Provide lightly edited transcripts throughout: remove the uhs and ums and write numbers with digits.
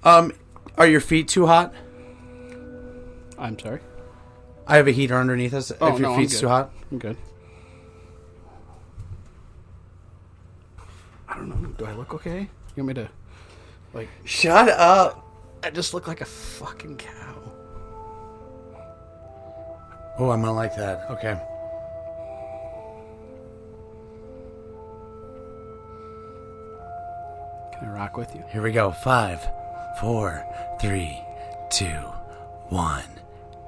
Are your feet too hot? I'm sorry? I have a heater underneath us. Oh, if your no, feet's too hot. I'm good. I don't know. Do I look okay? You want me to, like... Shut up. I just look like a fucking cow. Oh, I'm gonna like that. Okay. Can I rock with you? Here we go. 5, 4, 3, 2, 1,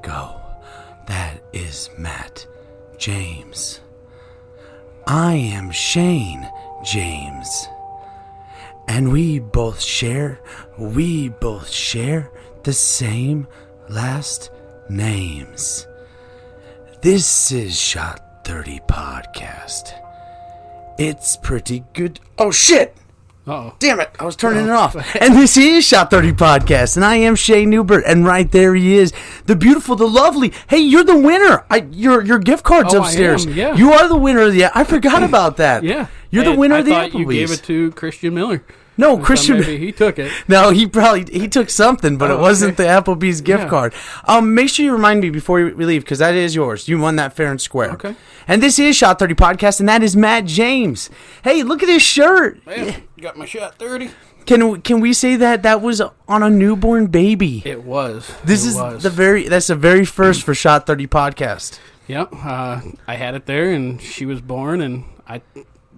go. That is Matt James. I am Shane James. And we both share the same last names. This is Shot 30 Podcast. It's pretty good. Oh, shit! Uh-oh. Damn it, I was turning it off. And this is Shot 30 Podcast, and I am Shay Newbert, and right there he is, the beautiful, the lovely. Hey, you're the winner. Your gift card's upstairs. I am, yeah. You are the winner of the... I forgot about that. Yeah. You're the winner of the Applebee's. I thought you gave it to Christian Miller. No, Christian... Maybe he took it. No, he took something, but it wasn't the Applebee's gift card. Make sure you remind me before we leave, because that is yours. You won that fair and square. Okay. And this is Shot 30 Podcast, and that is Matt James. Hey, look at his shirt. Man, got my Shot 30. Can we say that was on a newborn baby? It was. That's the very first for Shot 30 Podcast. Yep. I had it there, and she was born, and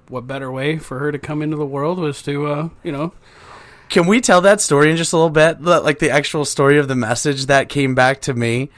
what better way for her to come into the world was to, Can we tell that story in just a little bit? Like the actual story of the message that came back to me?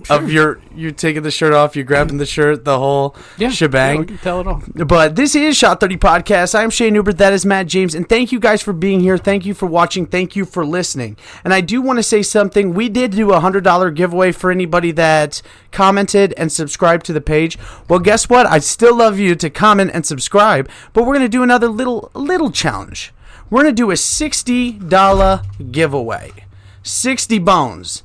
Sure. Of you taking the shirt off, you grabbing the shirt, the whole shebang. Yeah, we can tell it all. But this is Shot 30 Podcast. I'm Shane Newbert. That is Matt James. And thank you guys for being here. Thank you for watching. Thank you for listening. And I do want to say something. We did do a $100 giveaway for anybody that commented and subscribed to the page. Well, guess what? I still love you to comment and subscribe. But we're going to do another little challenge. We're going to do a $60 giveaway. 60 bones.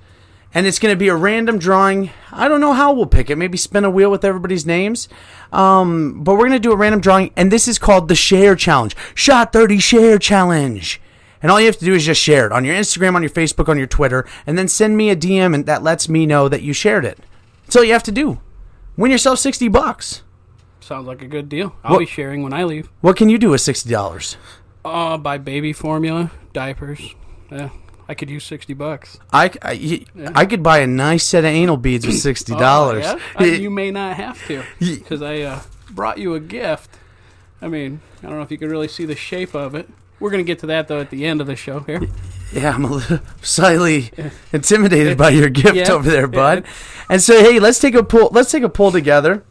And it's going to be a random drawing. I don't know how we'll pick it. Maybe spin a wheel with everybody's names. But we're going to do a random drawing. And this is called the Share Challenge. Shot 30 Share Challenge. And all you have to do is just share it on your Instagram, on your Facebook, on your Twitter. And then send me a DM and that lets me know that you shared it. That's all you have to do. Win yourself $60. Sounds like a good deal. I'll be sharing when I leave. What can you do with $60? Buy baby formula, diapers. Yeah. I could use $60. I could buy a nice set of anal beads with $60. Oh, yeah? You may not have to, because I brought you a gift. I mean, I don't know if you can really see the shape of it. We're going to get to that, though, at the end of the show here. Yeah, I'm a little slightly intimidated by your gift over there, bud. And so, hey, let's take a pull. Let's take a pull together.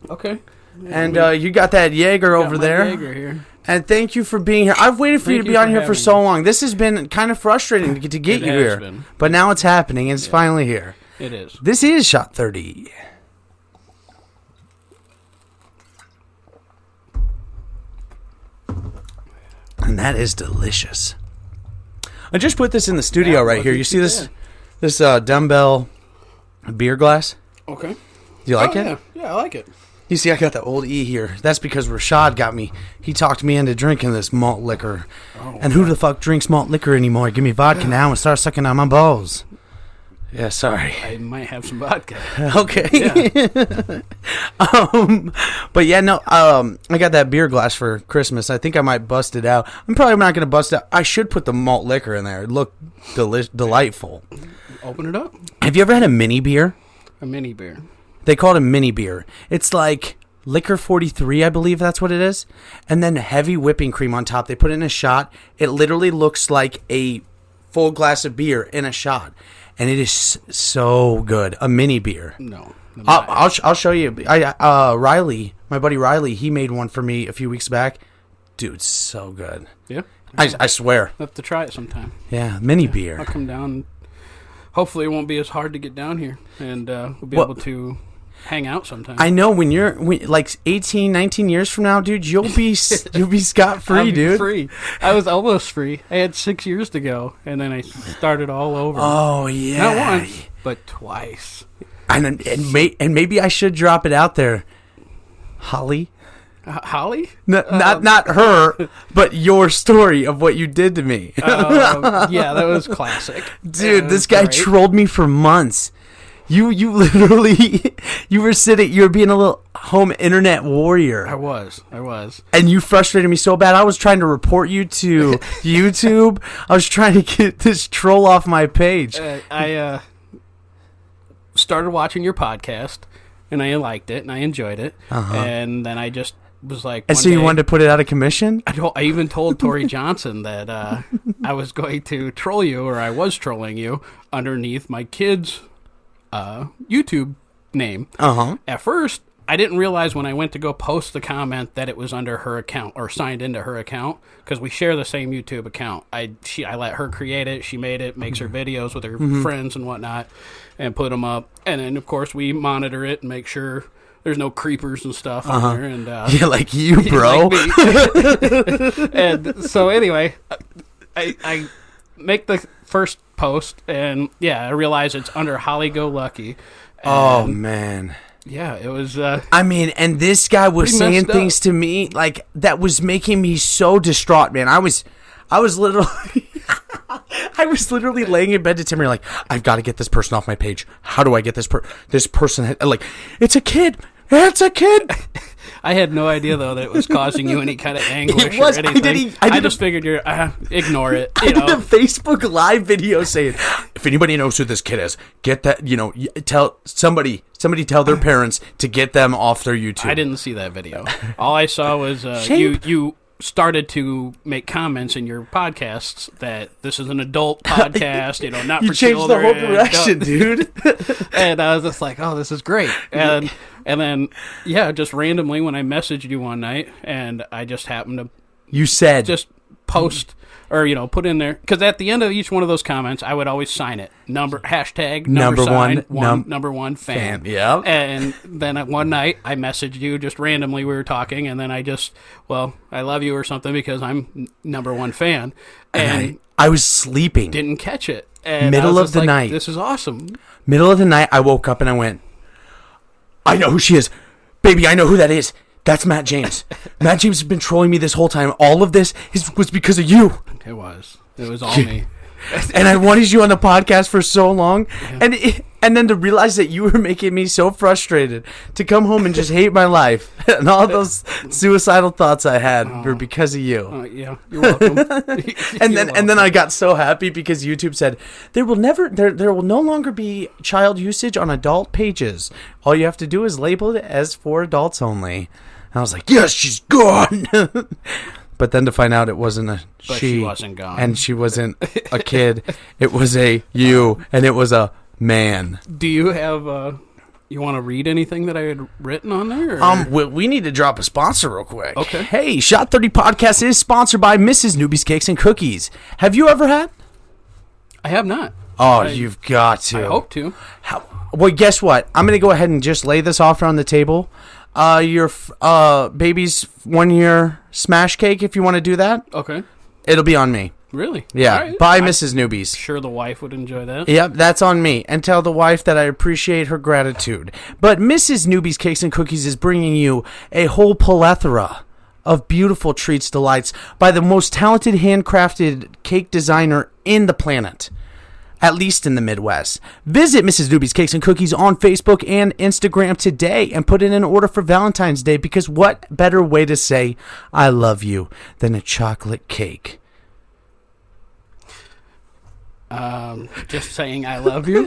Okay. Yeah, and you got that Jaeger over there. Jaeger here. And thank you for being here. I've waited for you to be on here for so long. This has been kind of frustrating to get you here. But now it's happening, and it's finally here. It is. This is Shot 30. And that is delicious. I just put this in the studio right here. You see this dumbbell beer glass? Okay. Do you like it? Yeah, I like it. You see, I got the old E here. That's because Rashad got me. He talked me into drinking this malt liquor. And who the fuck drinks malt liquor anymore? Give me vodka now and start sucking on my balls. Yeah, sorry. I might have some vodka. Okay. Yeah. But yeah, no. I got that beer glass for Christmas. I think I might bust it out. I'm probably not going to bust it out. I should put the malt liquor in there. It looked delightful. Open it up. Have you ever had a mini beer? A mini beer. They call it a mini beer. It's like Liquor 43, I believe that's what it is. And then heavy whipping cream on top. They put it in a shot. It literally looks like a full glass of beer in a shot. And it is so good. A mini beer. No. I'll show you. Riley, my buddy Riley, he made one for me a few weeks back. Dude, so good. Yeah? I swear. I'll have to try it sometime. Yeah, mini beer. I'll come down. Hopefully it won't be as hard to get down here. And we'll be able to hang out sometime. I know when like 18, 19 years from now, dude, you'll be scot-free, dude. Free. I was almost free. I had 6 years to go, and then I started all over. Oh, yeah. Not once, but twice. And maybe I should drop it out there. Holly, Holly? Not her, but your story of what you did to me. Yeah, that was classic. Dude, this guy trolled me for months. You literally, you were being a little home internet warrior. I was. And you frustrated me so bad. I was trying to report you to YouTube. I was trying to get this troll off my page. I started watching your podcast, and I liked it, and I enjoyed it. And then I just was like... And so you wanted to put it out of commission? I even told Tori Johnson that I was going to troll you, or I was trolling you, underneath my kid's YouTube name. At first, I didn't realize when I went to go post the comment that it was under her account or signed into her account, because we share the same YouTube account. I let her create it. She made it, makes her videos with her friends and whatnot, and put them up. And then, of course, we monitor it and make sure there's no creepers and stuff on there. And yeah, like you, bro. Like and so anyway, I make the first post, and yeah, I realize it's under Holly Go Lucky. Oh man. Yeah, it was... I mean, and this guy was saying things to me, like, that was making me so distraught, man. I was literally... I was literally laying in bed to Timmy, like, I've got to get this person off my page. How do I get this person... Like, it's a kid. It's a kid. I had no idea, though, that it was causing you any kind of anguish it was, or anything. I just figured you're... ignore it. I did a Facebook Live video saying, if anybody knows who this kid is, get that, tell somebody tell their parents to get them off their YouTube. I didn't see that video. All I saw was you started to make comments in your podcasts that this is an adult podcast, not for children. You changed the whole direction, dude. And I was just like, oh, this is great. And then, yeah, just randomly when I messaged you one night, and I just happened to... You said... Just post... Or, put in there, because at the end of each one of those comments, I would always sign it. Hashtag number one fan. Yeah. And then one night, I messaged you just randomly. We were talking, and then I just, I love you or something because I'm number one fan. And I was sleeping. Didn't catch it. And middle of the night. This is awesome. Middle of the night, I woke up and I went, I know who she is. Baby, I know who that is. That's Matt James. Matt James has been trolling me this whole time. All of this was because of you. It was all me. And I wanted you on the podcast for so long. Yeah. And then to realize that you were making me so frustrated to come home and just hate my life. And all those suicidal thoughts I had were because of you. Yeah, you're welcome. And then I got so happy because YouTube said, there will no longer be child usage on adult pages. All you have to do is label it as for adults only. And I was like, yes, she's gone. But then to find out it wasn't she wasn't gone. And she wasn't a kid. It was and it was a man. Do you have you want to read anything that I had written on there? We need to drop a sponsor real quick. Okay. Hey, Shot 30 Podcast is sponsored by Mrs. Newbie's Cakes and Cookies. Have you ever had? I have not. Oh, you've got to. I hope to. Well, guess what? I'm going to go ahead and just lay this offer on the table. Your baby's 1 year smash cake, if you want to do that. Okay. It'll be on me. Really? Yeah. Right. By Mrs. Newbies. Sure the wife would enjoy that. Yep, that's on me. And tell the wife that I appreciate her gratitude. But Mrs. Newbies Cakes and Cookies is bringing you a whole plethora of beautiful treats, delights by the most talented handcrafted cake designer in the planet. At least in the Midwest. Visit Mrs. Newbie's Cakes and Cookies on Facebook and Instagram today and put in an order for Valentine's Day, because what better way to say I love you than a chocolate cake? Just saying I love you.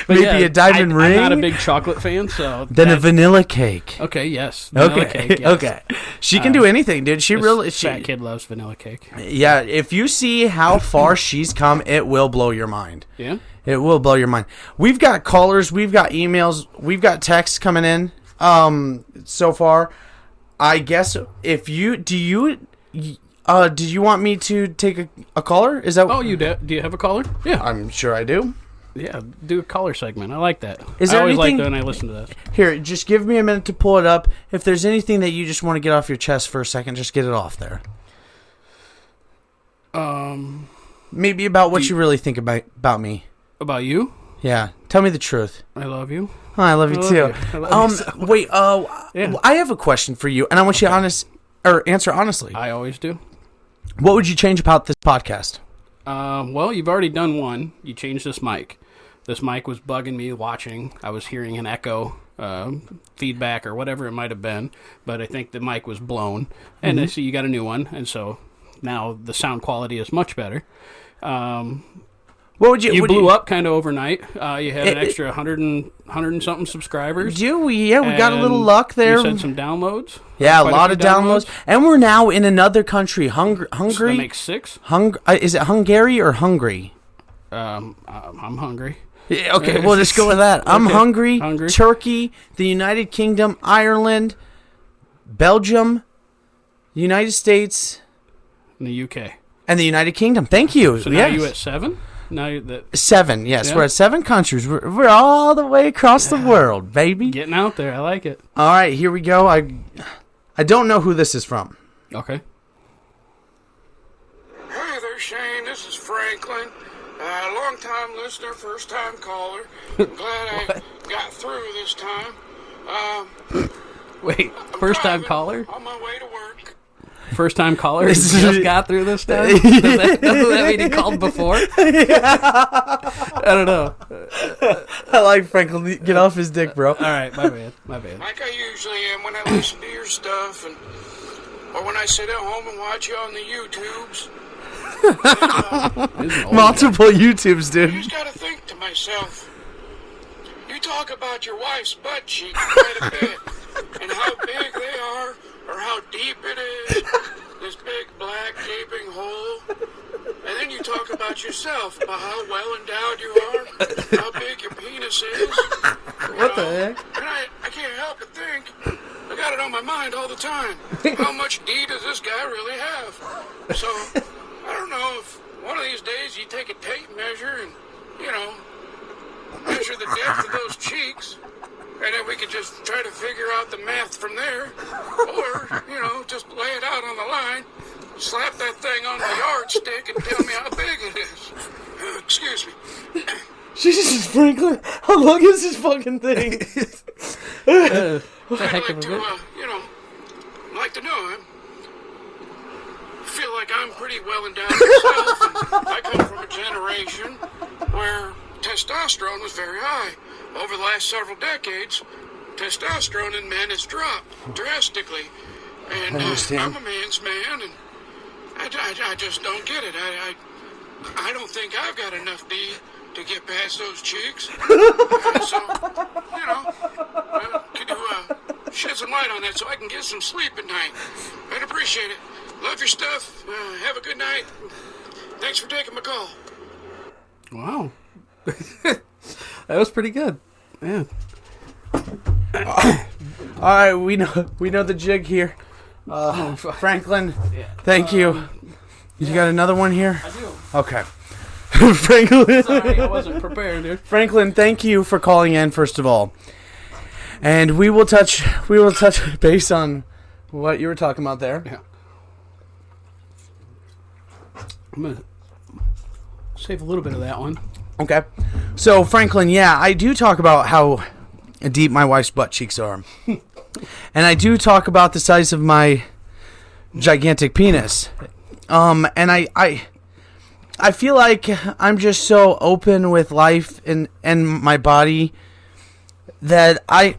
Maybe a diamond ring. I'm not a big chocolate fan, so then a vanilla cake. Okay, yes. Vanilla cake, yes. Okay. She can do anything, dude. Fat kid loves vanilla cake. Yeah, if you see how far she's come, it will blow your mind. Yeah, it will blow your mind. We've got callers, we've got emails, we've got texts coming in. So far, I guess if you did you want me to take a caller? Is that? Oh, do you have a caller? Yeah, I'm sure I do. Yeah, do a caller segment. I like that. Is there I always anything, like that when I listen to this. Here, just give me a minute to pull it up. If there's anything that you just want to get off your chest for a second, just get it off there. Maybe about what you really think about me. About you? Yeah. Tell me the truth. I love you. Oh, I love you too. I love you so much. Wait. Yeah. I have a question for you, and I want you to answer honestly. I always do. What would you change about this podcast? Well, you've already done one. You changed this mic. This mic was bugging me watching. I was hearing an echo, feedback, or whatever it might have been. But I think the mic was blown. And I see you got a new one. And so now the sound quality is much better. What would you? You blew up kind of overnight. You had an extra 100 and something subscribers. We got a little luck there. You said some downloads. Yeah, a lot of downloads. And we're now in another country, Hungary. So that makes 6. Is it Hungary or Hungary? I'm hungry. Yeah, okay, we'll just go with that. I'm hungry. Turkey, the United Kingdom, Ireland, Belgium, United States, In the UK. and the United Kingdom. Thank you. So now you at 7? Now you're 7, yes. Yeah. We're at 7 countries. We're all the way across the world, baby. getting out there. I like it. All right, here we go. I don't know who this is from. Okay. Hey there, Shane. This is Franklin. Long-time listener, first-time caller. I'm glad I got through this time. Wait, I'm first-time driving caller? On my way to work. First-time caller? He just got through this time? Doesn't that mean he called before? I don't know. I like Franklin. Get off his dick, bro. All right, my bad. Like I usually am when I listen to your stuff, or when I sit at home and watch you on the YouTubes. Multiple YouTubes, I dude. just gotta think to myself. You talk about your wife's butt cheek quite a bit, and how big they are, or how deep it is, this big black gaping hole. And then you talk about yourself, about how well endowed you are, how big your penis is. What the heck? And I can't help but think, I got it on my mind all the time. How much D does this guy really have? So, I don't know if one of these days you take a tape measure and, measure the depth of those cheeks, and then we could just try to figure out the math from there. Or, just lay it out on the line, slap that thing on the yardstick and tell me how big it is. Excuse me. Jesus, Franklin. How long is this fucking thing? I'd like to know him. I feel like I'm pretty well endowed myself, and I come from a generation where testosterone was very high. Over the last several decades, testosterone in men has dropped drastically. And I'm a man's man, and I just don't get it. I don't think I've got enough D to get past those cheeks. So, could you shed some light on that so I can get some sleep at night? I'd appreciate it. Love your stuff. Have a good night. Thanks for taking my call. Wow. That was pretty good. Yeah. All right, we know the jig here. Franklin, thank you. You got another one here? I do. Okay. Franklin. Sorry, I wasn't prepared, dude. Franklin, thank you for calling in, first of all. And we will touch base on what you were talking about there. Yeah. I'm going to save a little bit of that one. Okay. So, Franklin, yeah, I do talk about how deep my wife's butt cheeks are. And I do talk about the size of my gigantic penis. And I feel like I'm just so open with life and my body that I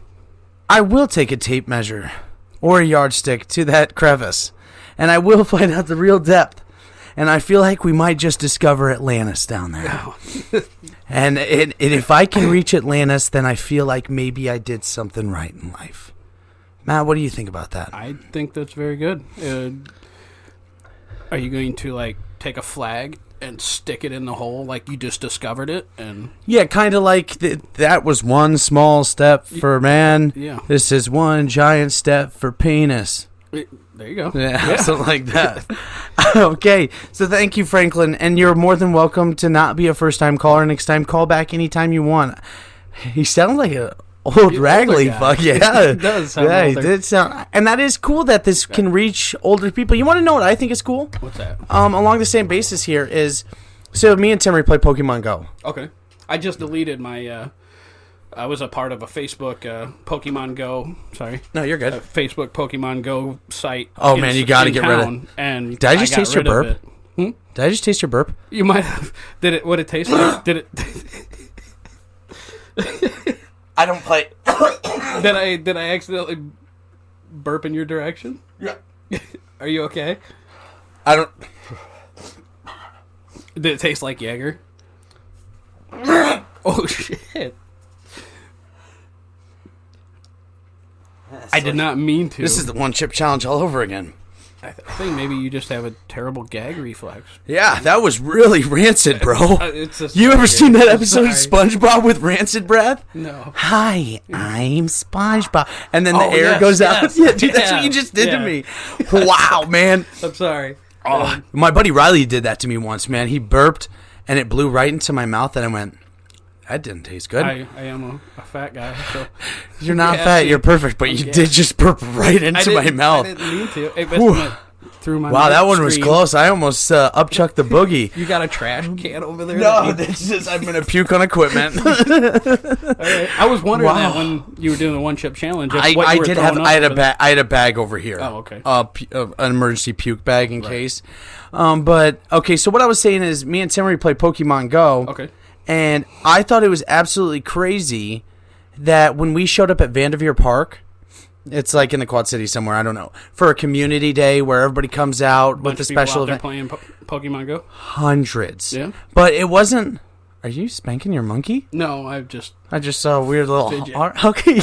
will take a tape measure or a yardstick to that crevice. And I will find out the real depth. And I feel like we might just discover Atlantis down there. And if I can reach Atlantis, then I feel like maybe I did something right in life. Matt, what do you think about that? I think that's very good. Are you going to, take a flag and stick it in the hole like you just discovered it? And yeah, kind of like that was one small step for man. Yeah. This is one giant step for penis. There you go. Yeah, something like that. Okay, so thank you, Franklin, and you're more than welcome to not be a first-time caller. Next time, call back anytime you want. He sounds like an old raggly fuck. Yeah, It does sound yeah, he older. did sound. And that is cool that this can reach older people. You want to know what I think is cool? What's that? Along the same basis here is, so me and Timmy play Pokemon Go. Okay. I just deleted my. I was a part of a Facebook Pokemon Go. Sorry. No, you're good. Facebook Pokemon Go site. Oh man, you got to get rid of it. And did I just taste your burp? Did I just taste your burp? You might have. Did it? What it taste like? Did it? I don't play. Did I accidentally burp in your direction? Yeah. Are you okay? I don't. Did it taste like Jaeger? Oh shit! I did not mean to. This is the one chip challenge all over again. I think maybe you just have a terrible gag reflex. Yeah, that was really rancid, bro. It's you ever seen that episode of SpongeBob with rancid breath? No. Hi, I'm SpongeBob. And then the air goes out. Yeah, dude, that's what you just did to me. Wow, man. I'm sorry. Oh, my buddy Riley did that to me once, man. He burped, and it blew right into my mouth, and I went, that didn't taste good. I am a fat guy. So. You're not fat. You're perfect, but you did just burp right into my mouth. I didn't mean to. It went through my wow, that one was close. I almost upchucked the boogie. You got a trash can over there? No, it's just I'm going to puke on equipment. Right. I was wondering that when you were doing the one chip challenge. I had a bag over here. Oh, okay. An emergency puke bag in case. But okay, so what I was saying is, me and Timmery play Pokemon Go. Okay. And I thought it was absolutely crazy that when we showed up at Vanderveer Park, it's like in the Quad City somewhere, I don't know, for a community day where everybody comes out with a special event. Playing Pokemon Go? Hundreds. Yeah. But it wasn't. Are you spanking your monkey? No, I just saw a weird little heart. Okay.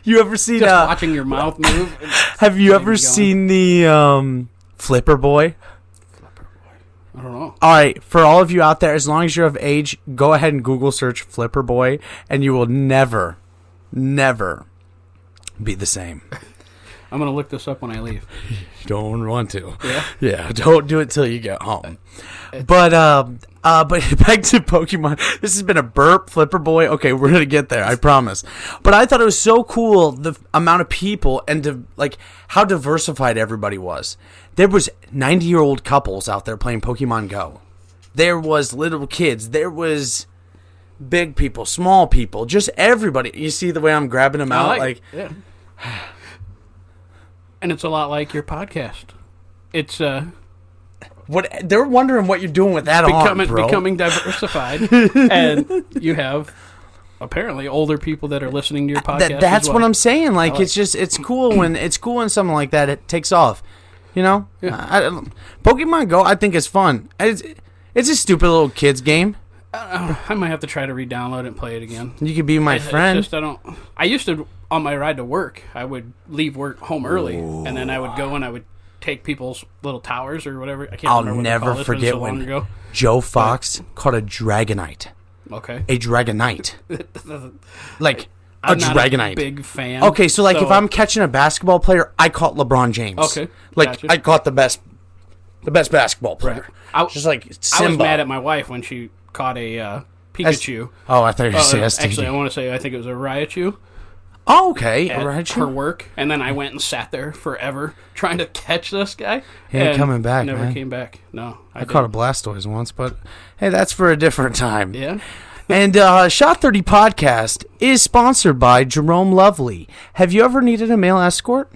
you ever seen just watching your mouth move? Have you ever seen the Flipper Boy? I don't know. All right, for all of you out there, as long as you're of age, go ahead and Google search Flipper Boy, and you will never be the same. I'm going to look this up when I leave. You don't want to. Yeah? Yeah, don't do it till you get home. But back to Pokemon. This has been a burp, Flipper Boy. Okay, we're going to get there, I promise. But I thought it was so cool, the amount of people and how diversified everybody was. There was 90-year-old couples out there playing Pokemon Go. There was little kids. There was big people, small people, just everybody. You see the way I'm grabbing them out? Yeah. And it's a lot like your podcast. It's what they're wondering what you're doing with that becoming diversified, and you have apparently older people that are listening to your podcast. That's what I'm saying. Like it's cool when something like that it takes off. You know, Pokemon Go I think is fun. It's a stupid little kids game. I might have to try to re-download it and play it again. You could be my friend. I used to on my ride to work. I would leave work home early, and then I would go and I would take people's little towers or whatever. I can't remember. I'll never forget when Joe Fox caught a Dragonite. Okay. A Dragonite. Like I'm a not Dragonite. A big fan. Okay, so if I'm catching a basketball player, I caught LeBron James. Okay. Gotcha. I caught the best basketball player. Right. Just like Simba. I was mad at my wife when she caught a Pikachu. I thought you were going to say STD. Actually, I want to say I think it was a Raichu. Oh, okay. At her work, and then I went and sat there forever trying to catch this guy. He ain't coming back, Never man. came back. No, I caught a Blastoise once, but hey, that's for a different time. Yeah. And Shot 30 Podcast is sponsored by Jerome Lovely. Have you ever needed a male escort?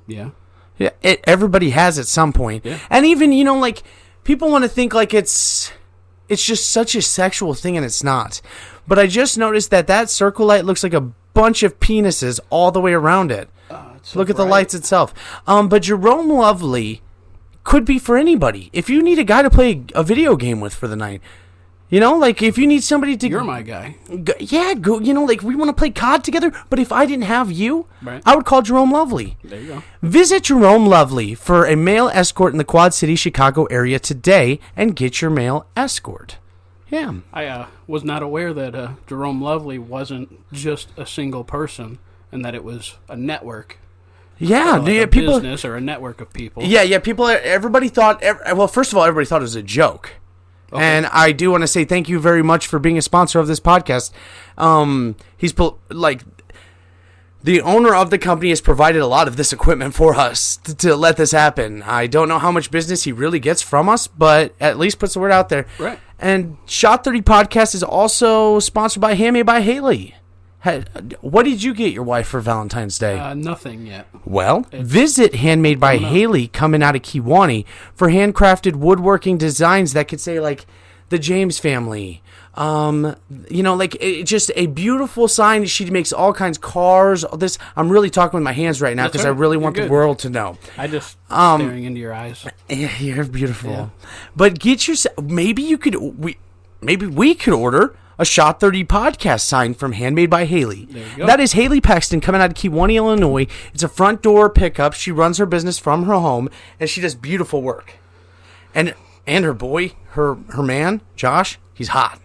Yeah. Yeah. Everybody has at some point. Yeah. And even, people want to think like it's just such a sexual thing, and it's not. But I just noticed that circle light looks like a bunch of penises all the way around it. So look at the lights itself. But Jerome Lovely could be for anybody. If you need a guy to play a video game with for the night, if you need somebody to... You're my guy. Go, we want to play COD together, but if I didn't have you, right. I would call Jerome Lovely. There you go. Visit Jerome Lovely for a male escort in the Quad City, Chicago area today and get your male escort. Yeah. I was not aware that Jerome Lovely wasn't just a single person and that it was a network. Yeah. A business or a network of people. Yeah. Everybody thought... first of all, everybody thought it was a joke. Okay. And I do want to say thank you very much for being a sponsor of this podcast. The owner of the company has provided a lot of this equipment for us to let this happen. I don't know how much business he really gets from us, but at least puts the word out there. Right. And Shot 30 Podcast is also sponsored by Handmade by Haley. What did you get your wife for Valentine's Day? Nothing yet. Well, visit Handmade by Haley coming out of Kewanee for handcrafted woodworking designs that could say like the James family. Just a beautiful sign. She makes all kinds of cars. This I'm really talking with my hands right now because I really want the world to know. I just staring into your eyes. Yeah, you're beautiful. Yeah. But get yourself. Maybe we could order a Shot 30 podcast sign from Handmade by Haley. There you go. That is Haley Paxton coming out of Kewanee, Illinois. It's a front door pickup. She runs her business from her home, and she does beautiful work. And her boy, her man, Josh, he's hot.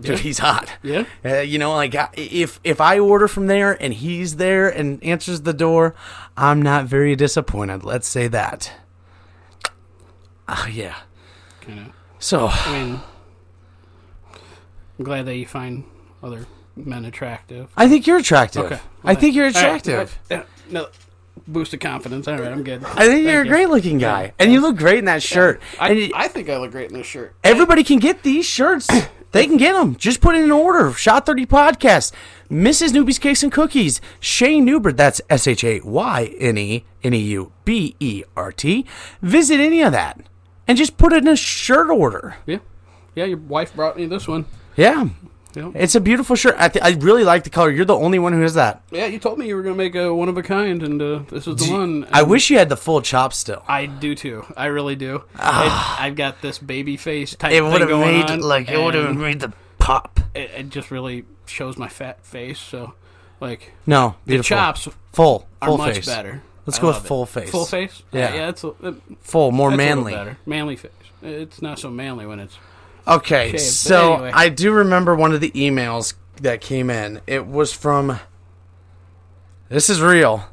Dude, he's hot. Yeah. If I order from there and he's there and answers the door, I'm not very disappointed. Let's say that. Yeah. Kind of. So. I mean, I'm glad that you find other men attractive. I think you're attractive. Okay. I think you're attractive. No, boost of confidence. All right, I'm good. I think you're a great-looking guy, and you look great in that shirt. I think I look great in this shirt. Everybody can get these shirts. They can get them. Just put it in order. Shot 30 Podcast. Mrs. Newbie's Cakes and Cookies. Shane Newbert. That's SHAYNENEUBERT. Visit any of that. And just put it in a shirt order. Yeah. Yeah, your wife brought me this one. Yeah. Yep. It's a beautiful shirt. I really like the color. You're the only one who has that. Yeah, you told me you were going to make a one-of-a-kind, and this is the one. I wish you had the full chop still. I do, too. I really do. I've got this baby face type it thing going on. It would have made the pop. It just really shows my fat face, so, like... No, beautiful. The chops full are much face. better. Let's go with full face. Full face? Yeah. Yeah, it's full, more that's manly. A little better. Manly face. It's not so manly when it's... Okay, shaved. so Anyway. I do remember one of the emails that came in. It was from, this is real,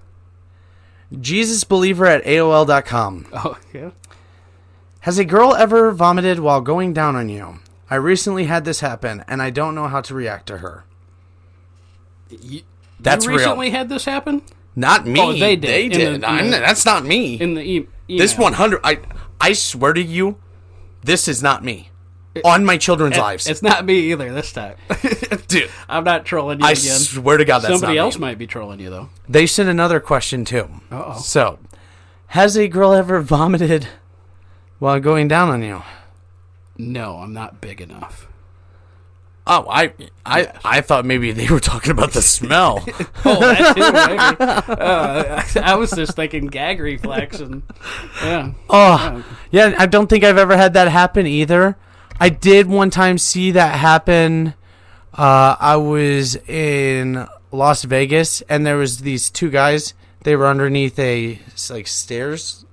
JesusBeliever@AOL.com. Oh, yeah? Has a girl ever vomited while going down on you? I recently had this happen, and I don't know how to react to her. That's you real. recently had this happen? Not me. Oh, they did. They did. That's not me. In the email. This 100, I swear to you, this is not me. On my children's lives. It's not me either this time. Dude. I'm not trolling you I again. swear to God that's Somebody not else me. might be trolling you, though. They sent another question, too. Uh-oh. So, has a girl ever vomited while going down on you? No, I'm not big enough. Oh, I thought maybe they were talking about the smell. Oh, that too, maybe. I was just thinking gag reflex and, yeah. Oh, yeah, I don't think I've ever had that happen either. I did one time see that happen. I was in Las Vegas, and there was these two guys. They were underneath a set of stairs,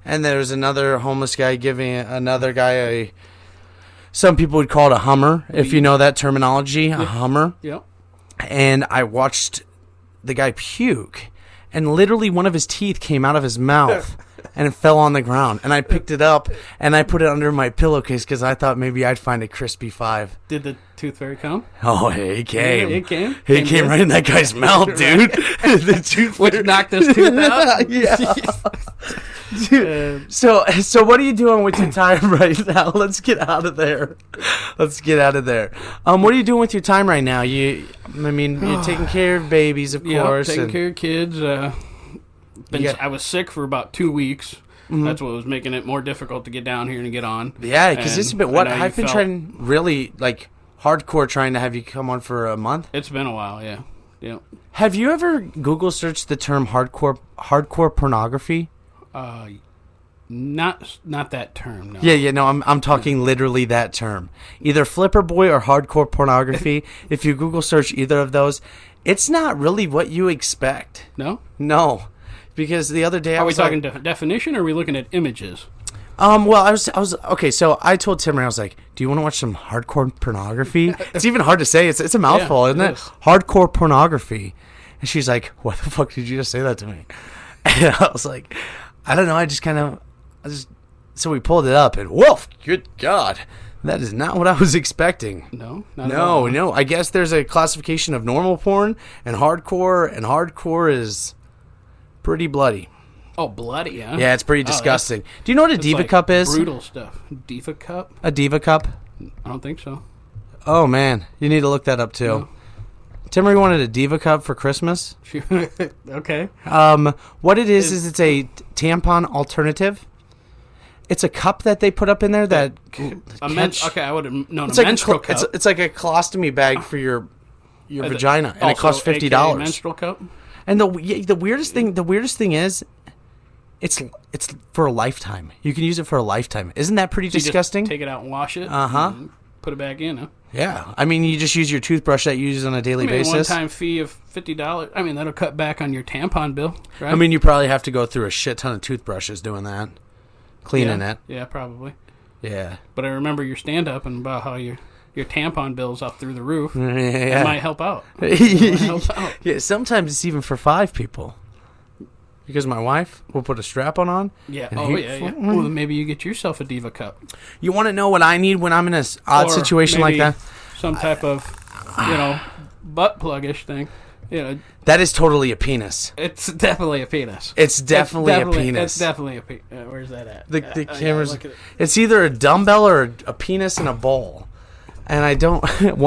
and there was another homeless guy giving another guy some people would call it a Hummer, if you know that terminology, a Hummer. Yep. And I watched the guy puke, and literally one of his teeth came out of his mouth. And it fell on the ground. And I picked it up, and I put it under my pillowcase because I thought maybe I'd find a crispy 5. Did the tooth fairy come? Oh, he came. It came? He came right in that guy's mouth, dude. The tooth Which knocked his tooth out? Yeah. Dude. So what are you doing with your time right now? Let's get out of there. What are you doing with your time right now? You're taking care of babies, of course. Taking care of kids. I was sick for about 2 weeks. Mm-hmm. That's what was making it more difficult to get down here and get on. Yeah, because it's been I've been trying really hardcore trying to have you come on for a month. It's been a while, yeah. Have you ever Google searched the term hardcore pornography? Not that term. No. Yeah. No, I'm talking literally that term. Either flipper boy or hardcore pornography. If you Google search either of those, it's not really what you expect. No. Because the other day are we talking definition, or are we looking at images? Well, I was okay. So I told Timmy, I was like, "Do you want to watch some hardcore pornography?" It's even hard to say. It's a mouthful, isn't it? Hardcore pornography. And she's like, "What the fuck did you just say that to me?" And I was like, "I don't know. So we pulled it up, and woof, good God, That is not what I was expecting. No? Not at all. No. I guess there's a classification of normal porn and hardcore is pretty bloody. Oh, bloody, huh? Yeah, it's pretty disgusting. Do you know what a Diva Cup is? Brutal stuff. Diva Cup? A Diva Cup? I don't think so. Oh, man. You need to look that up, too. No. Timmery wanted a Diva Cup for Christmas. Okay. What it is it's a tampon alternative. It's a cup that they put up in there that... Okay, I would have known it's a like menstrual cup. It's like a colostomy bag for your vagina, and it costs $50. AKA menstrual cup? And the weirdest thing is... It's for a lifetime. You can use it for a lifetime. Isn't that pretty disgusting? Just take it out and wash it. And put it back in. Huh? Yeah, I mean, you just use your toothbrush that you use on a daily basis. A one-time fee of $50. I mean, that'll cut back on your tampon bill, right? I mean, you probably have to go through a shit ton of toothbrushes doing that, cleaning it. Yeah, probably. Yeah. But I remember your stand-up and about how your tampon bill's up through the roof. Yeah. It might help out. Yeah. Sometimes it's even for 5 people. Because my wife will put a strap on. Yeah. Yeah. Well, then maybe you get yourself a Diva Cup. You want to know what I need when I'm in an odd situation like that? Some type of, butt plug-ish thing. That is totally a penis. It's definitely a penis. It's definitely a penis. It's definitely a penis. Where's that at? The camera's... It's either a dumbbell or a penis in a bowl. And I don't...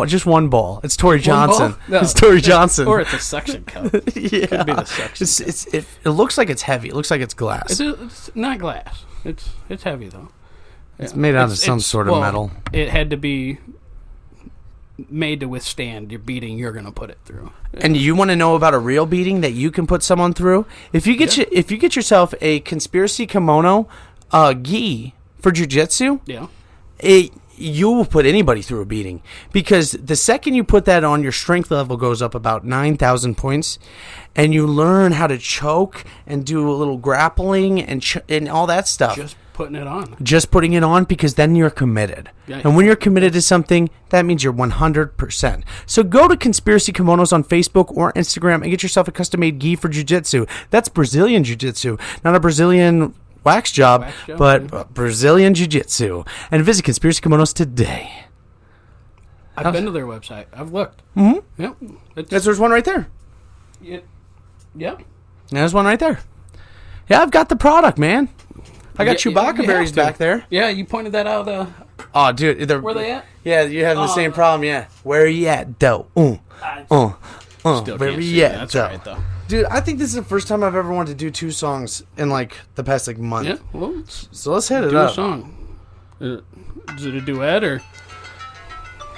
just one ball. It's Tori Johnson. No. It's Tori Johnson. Or it's a suction cup. Yeah. Could be the suction cup. It looks like it's heavy. It looks like it's glass. It's not glass. It's heavy, though. It's made out of some sort of metal. It had to be made to withstand your beating you're going to put it through. And you want to know about a real beating that you can put someone through? If you get yourself a conspiracy kimono gi for jiu-jitsu, you will put anybody through a beating, because the second you put that on, your strength level goes up about 9,000 points, and you learn how to choke and do a little grappling and all that stuff. Just putting it on. Just putting it on, because then you're committed. Yeah. And when you're committed to something, that means you're 100%. So go to Conspiracy Kimonos on Facebook or Instagram and get yourself a custom-made gi for jiu-jitsu. That's Brazilian jiu-jitsu, not a Brazilian... wax job, but Brazilian Jiu-Jitsu. And visit Conspiracy Kimonos today. I've been to their website. I've looked. Mm-hmm. Yep. There's one right there. Yeah. There's one right there. Yeah, I've got the product, man. I got Chewbacca berries back there. Yeah, you pointed that out. Oh, dude. Where they at? Yeah, you're having the same problem, yeah. Where are you at, though? Still where can't are see you that. at, That's though? all right, though. Dude, I think this is the first time I've ever wanted to do 2 songs in, the past, month. Yeah, well, so let's hit it do up. a song. Is it a duet, or?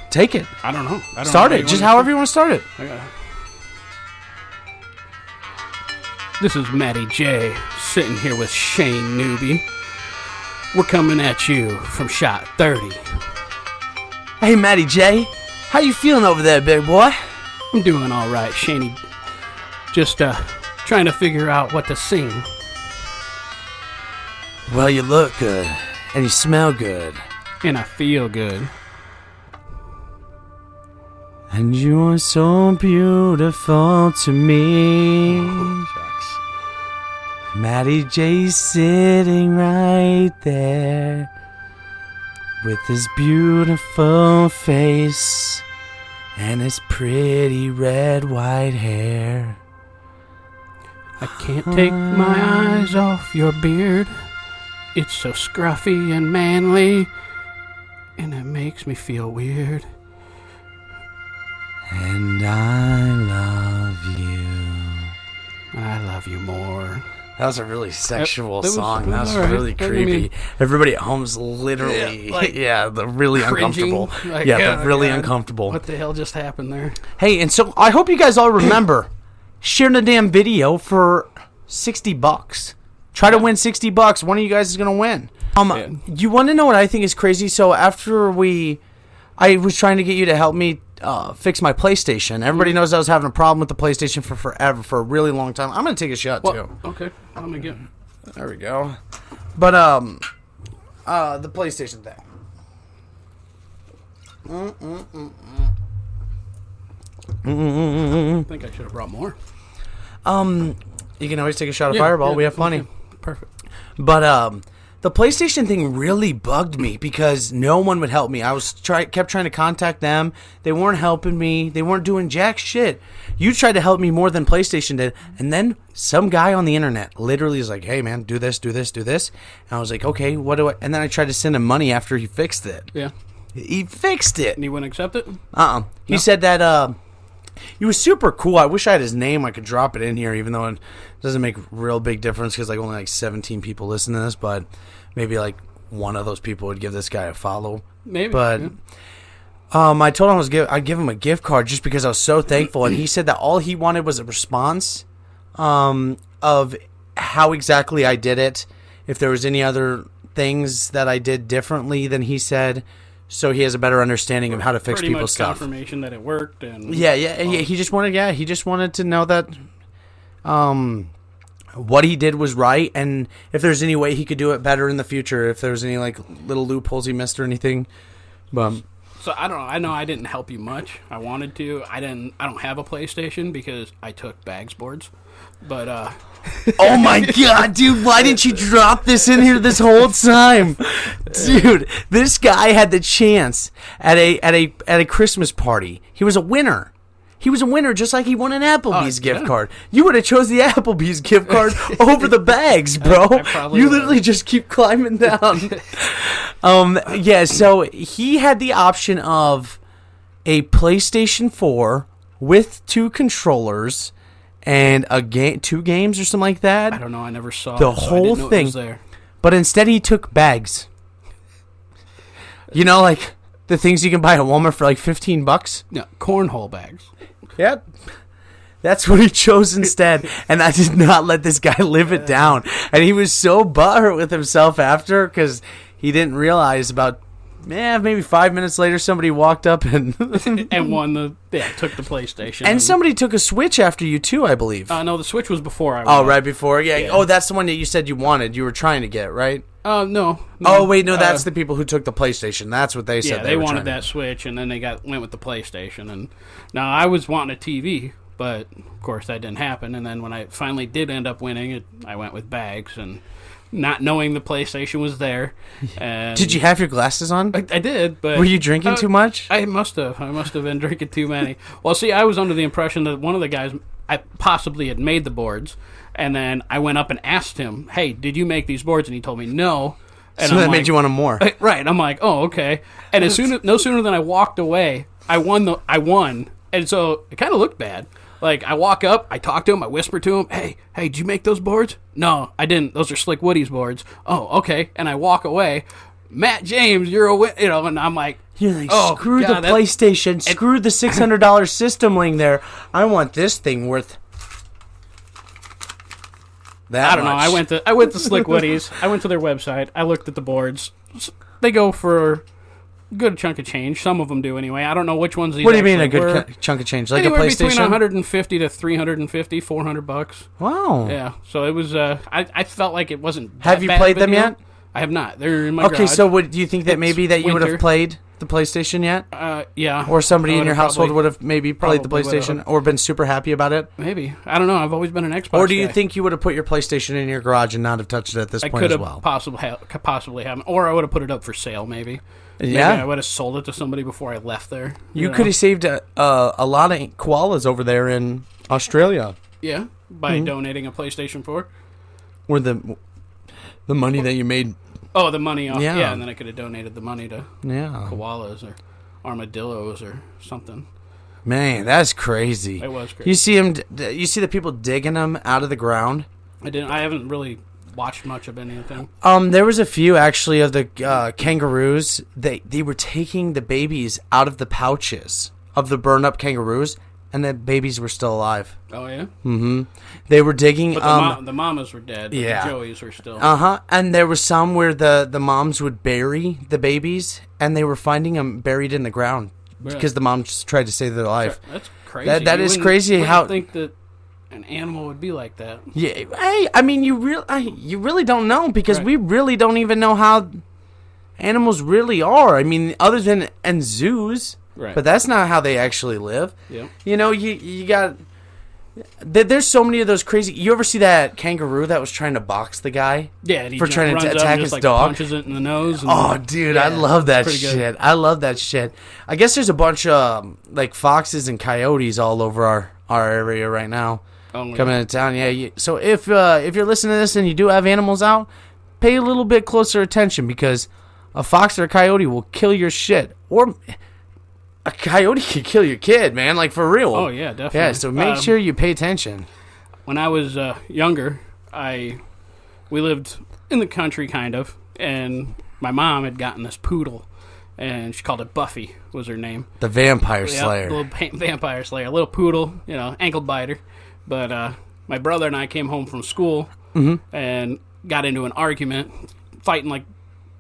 Take it. I don't know. Start it. Just however you want to start it. This is Matty J, sitting here with Shane Newby. We're coming at you from Shot 30. Hey, Matty J. How you feeling over there, big boy? I'm doing all right, Shaney. Just trying to figure out what to sing. Well, you look good, and you smell good. And I feel good. And you are so beautiful to me. Oh, shucks. Matty J's sitting right there with his beautiful face and his pretty red white hair. I can't take my eyes off your beard. It's so scruffy and manly, and it makes me feel weird. And I love you. I love you more. That was a really sexual song. That was That was really right. creepy. I mean, everybody at home's literally, they're really cringing. uncomfortable. They're really uncomfortable. What the hell just happened there? Hey, and so I hope you guys all remember sharing the damn video for $60. Try to win $60. One of you guys is gonna win. You want to know what I think is crazy? So after I was trying to get you to help me fix my PlayStation. Everybody knows I was having a problem with the PlayStation for forever, for a really long time. I'm gonna take a shot too. Okay, I'm gonna get. There we go. But the PlayStation thing. I think I should have brought more. You can always take a shot of Fireball. We have plenty. Okay. Perfect. But the PlayStation thing really bugged me because no one would help me. I kept trying to contact them. They weren't helping me. They weren't doing jack shit. You tried to help me more than PlayStation did. And then some guy on the internet literally is like, hey, man, do this, do this, do this. And I was like, okay, what do I... And then I tried to send him money after he fixed it. Yeah. He fixed it. And he wouldn't accept it? He said that... He was super cool. I wish I had his name. I could drop it in here, even though it doesn't make real big difference because like only like 17 people listen to this. But maybe like one of those people would give this guy a follow. Maybe. But I told him I'd give him a gift card just because I was so thankful. And he said that all he wanted was a response of how exactly I did it. If there was any other things that I did differently than he said. So he has a better understanding of how to fix people's stuff. Confirmation that it worked, and yeah. He just wanted to know that, what he did was right, and if there's any way he could do it better in the future, if there's any like little loopholes he missed or anything. So I don't know. I know I didn't help you much. I wanted to. I don't have a PlayStation because I took bags boards, but. Oh my god, dude, why didn't you drop this in here this whole time? Dude, this guy had the chance at a Christmas party. He was a winner. He was a winner just like he won an Applebee's gift card. You would have chose the Applebee's gift card over the bags, bro. You literally just keep climbing down. So he had the option of a PlayStation 4 with 2 controllers and a game, 2 games or something like that. I don't know. I never saw the whole thing. It was there. But instead, he took bags. You know, like the things you can buy at Walmart for like $15. No, cornhole bags. Yep. That's what he chose instead. And I did not let this guy live it down. And he was so butthurt with himself after because he didn't realize about. Maybe 5 minutes later, somebody walked up and and took the PlayStation. And somebody took a Switch after you too, I believe. No, the Switch was before I. Right before, yeah. Oh, that's the one that you said you wanted. You were trying to get, right? No. Oh wait, no, that's the people who took the PlayStation. That's what they said. Yeah, they wanted that Switch, and then they went with the PlayStation. And now I was wanting a TV, but of course that didn't happen. And then when I finally did end up winning, I went with bags and. Not knowing the PlayStation was there. And did you have your glasses on? I did, but... Were you drinking too much? I must have. I must have been drinking too many. Well, see, I was under the impression that one of the guys possibly had made the boards, and then I went up and asked him, hey, did you make these boards? And he told me no. And so that made you want them more. Right. I'm like, oh, okay. And no sooner than I walked away, I won. And so it kind of looked bad. Like, I walk up, I talk to him, I whisper to him, hey, did you make those boards? No, I didn't. Those are Slick Woody's boards. Oh, okay. And I walk away. Matt James, you're and I'm like, screw the PlayStation, screw the $600 system link there. I want this thing worth that I don't know. I went to Slick Woody's. I went to their website. I looked at the boards. They go for good chunk of change. Some of them do anyway. I don't know which ones these. What do you mean a good chunk of change? Like a PlayStation? Between $150 to $350, $400. Wow. Yeah. So it was. I felt like it wasn't. Have you played them yet? I have not. They're in my garage. Okay, so do you think that maybe that you would have played the PlayStation yet? Yeah. Or somebody in your household would have maybe played the PlayStation or been super happy about it? Maybe. I don't know. I've always been an Xbox Or do you guy. think you would have put your PlayStation in your garage and not have touched it at this point as well? I could have possibly haven't. Or I would have put it up for sale, maybe. Yeah. Maybe I would have sold it to somebody before I left there. You could have saved a lot of koalas over there in Australia. Yeah, by donating a PlayStation 4. Or the money that you made. Oh, the money off. Yeah, and then I could have donated the money to koalas or armadillos or something. Man, that's crazy. It was crazy. You see him? You see the people digging them out of the ground? I haven't really watched much of anything. There was a few actually of the kangaroos. They were taking the babies out of the pouches of the burned up kangaroos, and the babies were still alive. Oh yeah. Mm-hmm. They were digging. But the mamas were dead. But yeah. The joeys were still. And there was some where the moms would bury the babies, and they were finding them buried in the ground because the moms tried to save their life. That's crazy. That is crazy. How think that an animal would be like that? Yeah. I mean, you really don't know because we really don't even know how animals really are. I mean, other than in zoos. Right. But that's not how they actually live. Yeah. You know, you got There's so many of those crazy. You ever see that kangaroo that was trying to box the guy? Yeah, and he for trying to runs up attack and his just, like, dog. punches it in the nose. And Oh, dude, I love that shit. I love that shit. I guess there's a bunch of like foxes and coyotes all over our area right now. Coming into town. Yeah. So if you're listening to this and you do have animals out, pay a little bit closer attention, because a fox or a coyote will kill your shit, or a coyote could kill your kid, man. Like, for real. Oh yeah, definitely. Yeah. So make sure you pay attention. When I was younger, we lived in the country, kind of, and my mom had gotten this poodle, and she called it Buffy, was her name. The vampire slayer. Little vampire slayer. A little poodle, ankle biter. But my brother and I came home from school and got into an argument, fighting like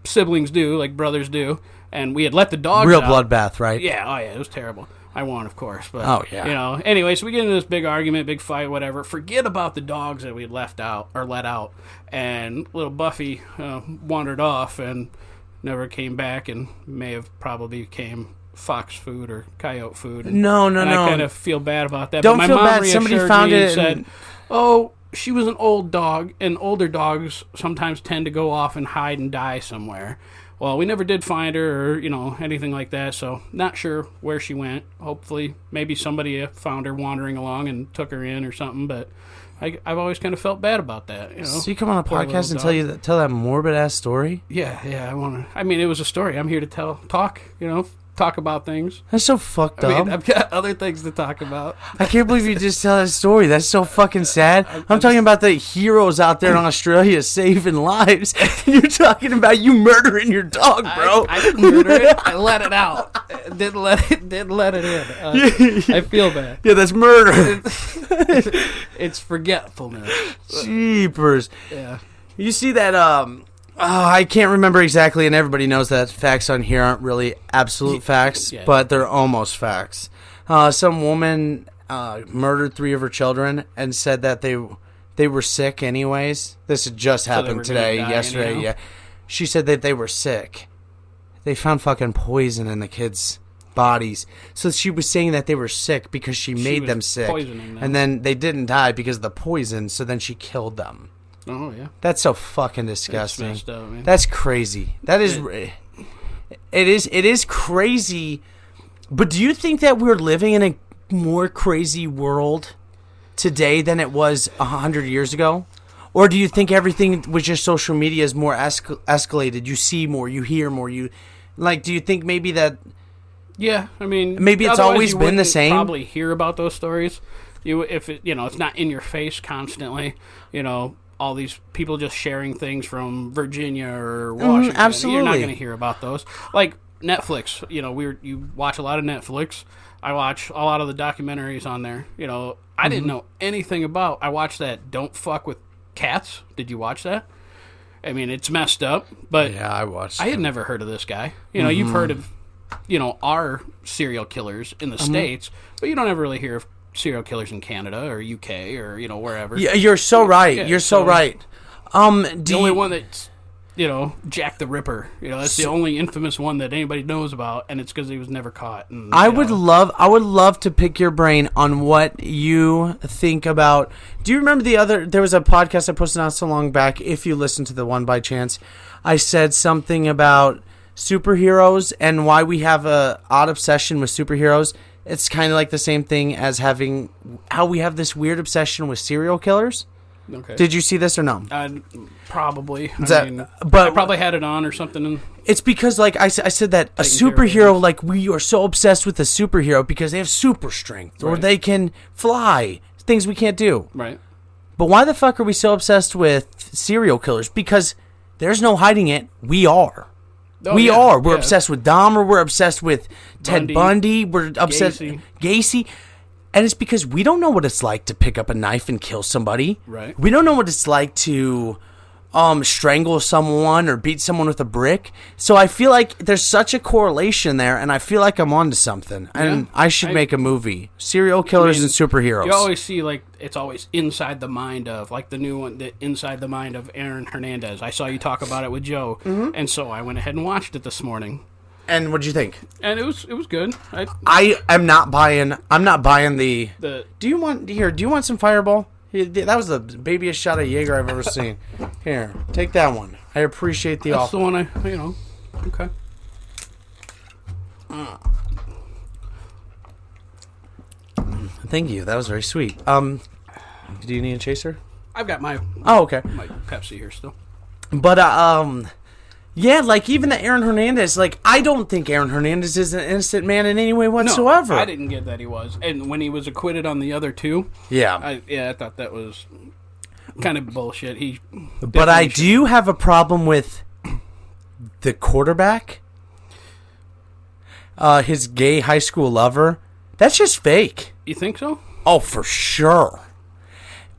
siblings do, like brothers do, and we had let the dogs Real out. bloodbath, right? Yeah, oh yeah, it was terrible. I won, of course, but anyway, so we get into this big argument, big fight, whatever. Forget about the dogs that we had let out, and little Buffy wandered off and never came back, and may have probably became fox food or coyote food. No. I kind of feel bad about that. Don't but my feel mom bad. Somebody reassured found me it and said, "Oh, she was an old dog, and older dogs sometimes tend to go off and hide and die somewhere." Well, we never did find her or, anything like that, so not sure where she went. Hopefully, maybe somebody found her wandering along and took her in or something, but I've always kind of felt bad about that. So you come on a podcast and tell that morbid-ass story? Yeah, I mean, it was a story. I'm here to talk about things. That's so fucked up. I mean, I've got other things to talk about. I can't believe you just tell that story. That's so fucking sad. I'm talking about the heroes out there in Australia saving lives. You're talking about you murdering your dog, bro. I didn't murder it. I let it out. Didn't let it in. I feel bad. Yeah, that's murder. It's forgetfulness. Jeepers. Yeah. You see that, I can't remember exactly, and everybody knows that facts on here aren't really absolute facts, but they're almost facts. Some woman murdered 3 of her children and said that they were sick anyways. This had just happened yesterday. Anyhow. Yeah, she said that they were sick. They found fucking poison in the kids' bodies. So she was saying that they were sick because she made them sick, and then they didn't die because of the poison. So then she killed them. Oh, yeah. That's so fucking disgusting. That's messed up, man. That's crazy. That is... It is crazy. But do you think that we're living in a more crazy world today than it was 100 years ago? Or do you think everything with just social media is more escalated? You see more, you hear more, do you think maybe that... Yeah, I mean... Maybe it's always been the same? Probably hear about those stories. If it's not in your face constantly, all these people just sharing things from Virginia or Washington. Absolutely. You're not going to hear about those. Like Netflix, you watch a lot of Netflix. I watch a lot of the documentaries on there. I didn't know anything about. I watched that Don't Fuck with Cats. Did you watch that? I mean, it's messed up, but yeah, I watched. I had never heard of this guy. You've heard of, our serial killers in the States, but you don't ever really hear of serial killers in Canada or UK or wherever. Yeah, you're so right. You're so right. The only one that's Jack the Ripper. That's the only infamous one that anybody knows about, and it's because he was never caught. And, I would love to pick your brain on what you think about. Do you remember there was a podcast I posted not so long back? If you listen to the one by chance, I said something about superheroes and why we have a odd obsession with superheroes. It's kind of like the same thing as how we have this weird obsession with serial killers. Okay. Did you see this or no? Probably. I probably had it on or something. It's because, like I said, that a superhero, like we are so obsessed with a superhero because they have super strength or they can fly, things we can't do. Right. But why the fuck are we so obsessed with serial killers? Because there's no hiding it. We are. We are. We're obsessed with Dahmer. We're obsessed with Ted Bundy. We're obsessed with Gacy. And it's because we don't know what it's like to pick up a knife and kill somebody. Right. We don't know what it's like to strangle someone or beat someone with a brick. So I feel like there's such a correlation there, and I feel like I'm onto something. And I should make a movie. Serial killers and superheroes. You always see, it's always inside the mind of, the new one, inside the mind of Aaron Hernandez. I saw you talk about it with Joe, and so I went ahead and watched it this morning. And what'd you think? And it was good. I'm not buying the. The Do you want some Fireball? That was the babyest shot of Jaeger I've ever seen. Here, take that one. I appreciate the that's offer. the one okay. Thank you. That was very sweet. Do you need a chaser? I've got my Okay. my Pepsi here still. But yeah, like even the Aaron Hernandez, like I don't think Aaron Hernandez is an innocent man in any way whatsoever. No, I didn't get that he was. And when he was acquitted on the other two, Yeah. I thought that was kind of bullshit. But I do have a problem with the quarterback. His gay high school lover. That's just fake. You think so? Oh, for sure.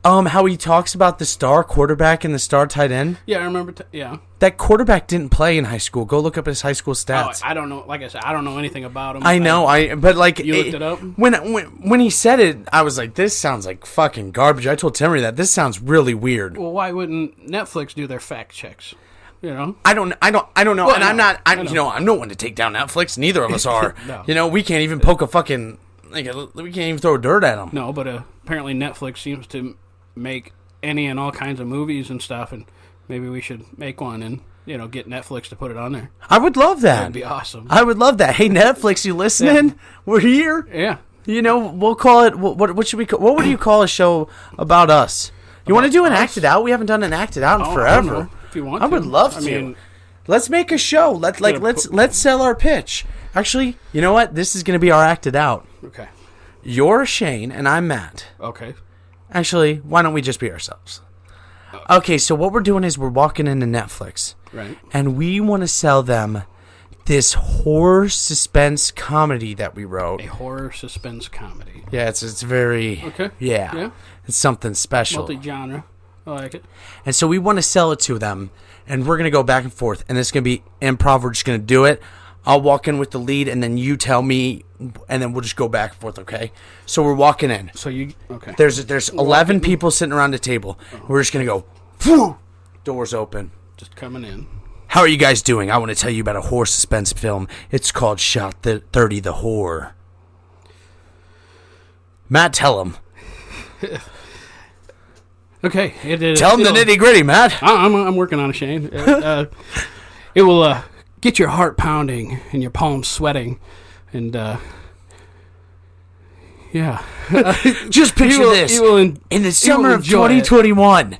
How he talks about the star quarterback and the star tight end. Yeah, I remember. Yeah. That quarterback didn't play in high school. Go look up his high school stats. Oh, I don't know. Like I said, I don't know anything about him. I know. But like you looked it up. When he said it, I was like, "This sounds like fucking garbage." I told Timmy that this sounds really weird. Well, why wouldn't Netflix do their fact checks? You know. I don't know. Well, and I'm not. I'm no one to take down Netflix. Neither of us are. No. We can't even poke a fucking. We can't even throw dirt at them. No, but apparently Netflix seems to make any and all kinds of movies and stuff, and maybe we should make one and get Netflix to put it on there. I would love that. That'd be awesome. I would love that. Hey Netflix, you listening? Yeah. We're here. Yeah. We'll call it. What should we? What would you call a show about us? You want to do an acted out? We haven't done an acted out in forever. I don't know, if you want, I would love to. I mean, let's make a show. Let's sell our pitch. Actually, you know what? This is going to be our acted out. Okay. You're Shane and I'm Matt. Okay. Actually, why don't we just be ourselves? Okay, so what we're doing is we're walking into Netflix. Right. And we want to sell them this horror suspense comedy that we wrote. A horror suspense comedy. Yeah, it's very... Okay. Yeah. It's something special. Multi-genre. I like it. And so we want to sell it to them, and we're going to go back and forth, and it's going to be improv. We're just going to do it. I'll walk in with the lead, and then you tell me, and then we'll just go back and forth, okay? So we're walking in. So you... Okay. There's 11 people sitting around the table. We're just going to go, phew, doors open. Just coming in. How are you guys doing? I want to tell you about a horror suspense film. It's called Shot 30 the Horror. Matt, tell him. Okay. Tell him the nitty-gritty, Matt. I'm working on it, Shane. It will... get your heart pounding and your palms sweating, and yeah. Just picture this: in the summer of 2021,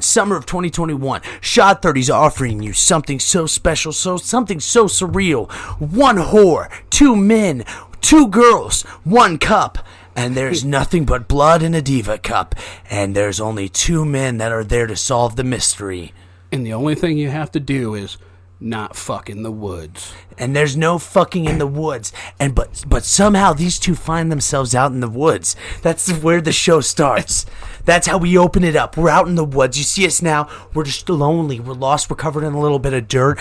summer of 2021, Shot 30's offering you something so special, something so surreal. One whore, 2 men, 2 girls, 1 cup. And there's nothing but blood in a diva cup. And there's only 2 men that are there to solve the mystery. And the only thing you have to do is not fuck in the woods. And there's no fucking in the woods. And but somehow these 2 find themselves out in the woods. That's where the show starts. That's how we open it up. We're out in the woods. You see us now. We're just lonely. We're lost. We're covered in a little bit of dirt.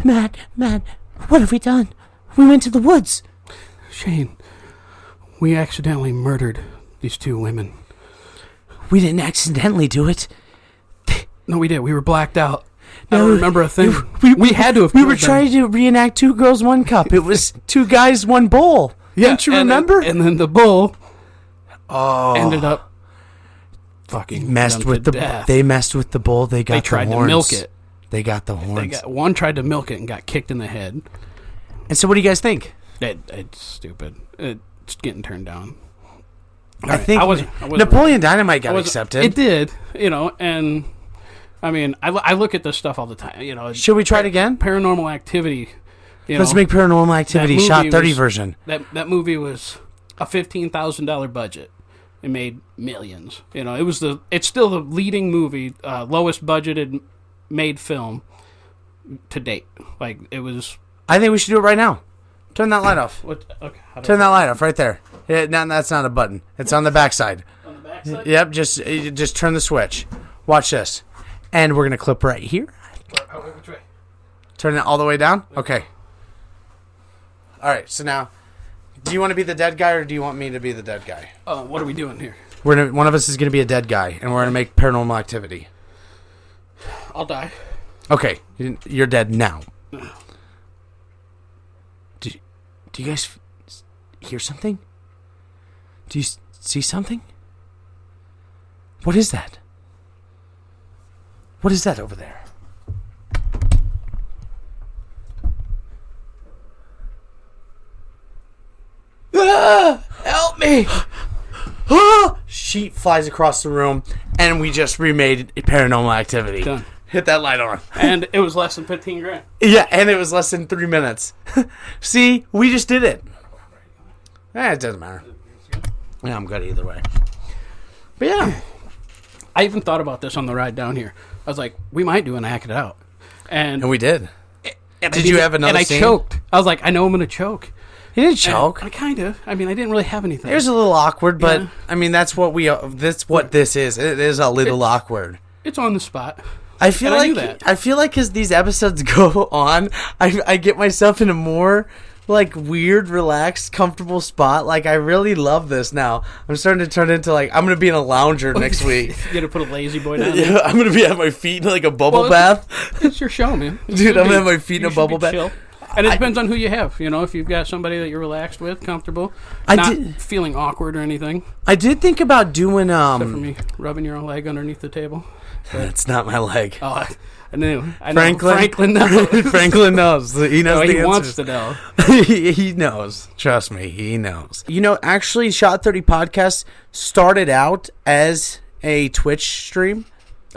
Matt, what have we done? We went to the woods. Shane, we accidentally murdered these 2 women. We didn't accidentally do it. No, we did. We were blacked out. I don't remember a thing. We had to have. We were trying to reenact 2 girls, 1 cup. It was 2 guys, 1 bowl. Yeah, don't you remember? And then the bull ended up fucking messed with the death. They messed with the bull. They tried the horns. to milk it. They got the horns. One tried to milk it and got kicked in the head. And so, what do you guys think? It's stupid. It's getting turned down. I think I wasn't Napoleon Dynamite got accepted. It did, and. I mean, I look at this stuff all the time, Should we try it again? Paranormal Activity. Let's make Paranormal Activity Shot 30 version. That movie was a $15,000 budget. It made millions. It's still the leading movie, lowest budgeted made film to date. Like, it was... I think we should do it right now. Turn that light off. Okay. Turn that light off right there. That's not a button. It's on the backside. On the backside? Yep, just turn the switch. Watch this. And we're going to clip right here. Which way? Turn it all the way down? Okay. All right, so now, do you want to be the dead guy or do you want me to be the dead guy? What are we doing here? One of us is going to be a dead guy, and we're going to make Paranormal Activity. I'll die. Okay, you're dead now. Do you guys hear something? Do you see something? What is that? What is that over there? Ah, help me! Ah! Sheet flies across the room, and we just remade Paranormal Activity. Done. Hit that light on. And it was less than 15 grand. Yeah, and it was less than 3 minutes. See, we just did it. It doesn't matter. Yeah, I'm good either way. But yeah. I even thought about this on the ride down here. I was like, we might do an Act It Out. And we did. did you have another scene? And I choked. I was like, I know I'm going to choke. You didn't choke. I kind of. I mean, I didn't really have anything. It was a little awkward, but Yeah. I mean, that's what this is. It is a little awkward. It's on the spot. I feel And I like knew that. I feel like as these episodes go on, I get myself in a more like weird, relaxed, comfortable spot. Like I really love this now. I'm starting to turn into like I'm gonna be in a lounger next week. You're going to put a lazy boy down Yeah, I'm gonna be at my feet in like a bubble Well, bath. It's your show, man. Dude, I'm gonna have my feet in a bubble bath. Chill. And it depends on who you have. You know, if you've got somebody that you're relaxed with, comfortable, I not did- feeling awkward or anything. I did think about doing Except for me rubbing your leg underneath the table. That's not my leg. Oh, I knew. Franklin knows. Franklin knows. He knows No, the he answers. wants to know. He knows. Trust me, he knows. You know, actually, Shot 30 Podcast started out as a Twitch stream,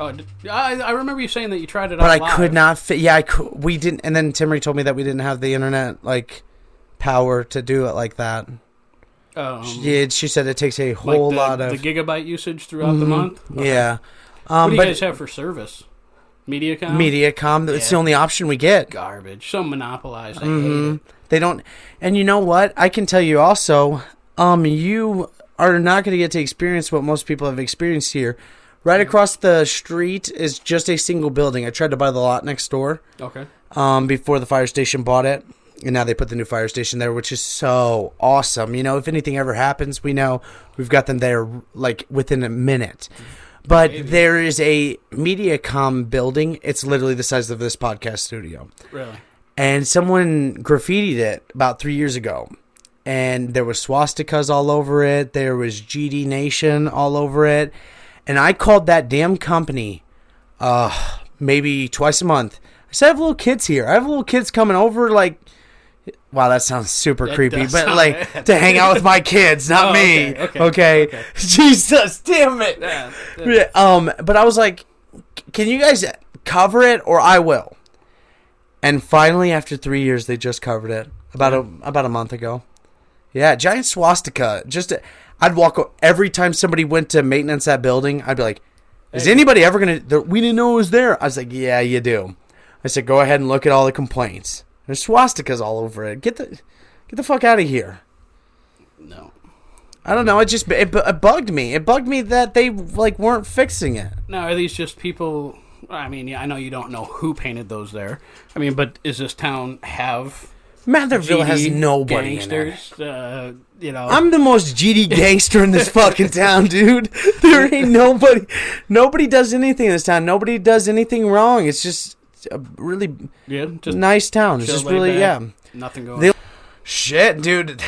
Oh, I remember you saying that you tried it out but I live. could not fit. Yeah, we didn't. And then Timmery told me that we didn't have the internet like power to do it like that. She said it takes a whole lot of the gigabyte usage throughout the month. Okay. Yeah. What do you But guys have for service? MediaCom. Mediacom. It's the Yeah. only option we get. Garbage. So monopolized. I hate it. They don't. And you know what? I can tell you also. You are not going to get to experience what most people have experienced here. Right across the street is just a single building. I tried to buy the lot next door. Okay. Before the fire station bought it. And now they put the new fire station there, which is so awesome. You know, if anything ever happens, we know we've got them there like within a minute. But there is a MediaCom building. It's literally the size of this podcast studio. Really? And someone graffitied it about 3 years ago. And there was swastikas all over it. There was GD Nation all over it. And I called that damn company maybe twice a month. I said, I have little kids here. I have little kids coming over like... Wow, that sounds super creepy. does But sound like bad. to hang out with my kids, not me. okay. Jesus, damn it. Yeah. But I was like, can you guys cover it or I will? And finally, after 3 years, they just covered it about a month ago. Yeah, giant swastika. I'd walk every time somebody went to maintenance that building. I'd be like, "Is anybody ever gonna? We didn't know it was there." I was like, "Yeah, you do." I said, "Go ahead and look at all the complaints. There's swastikas all over it. Get the fuck out of here." No. I don't know. It bugged me. It bugged me that they like weren't fixing it. Now, are these just people? I mean, yeah, I know you don't know who painted those there. I mean, but does this town have Matherville has GD nobody gangsters? in it. You know, I'm the most GD gangster in this fucking town, dude. There ain't nobody. Nobody does anything in this town. Nobody does anything wrong. It's just a really just nice town. It's chill, just laid really, back, yeah. nothing going. Shit, dude.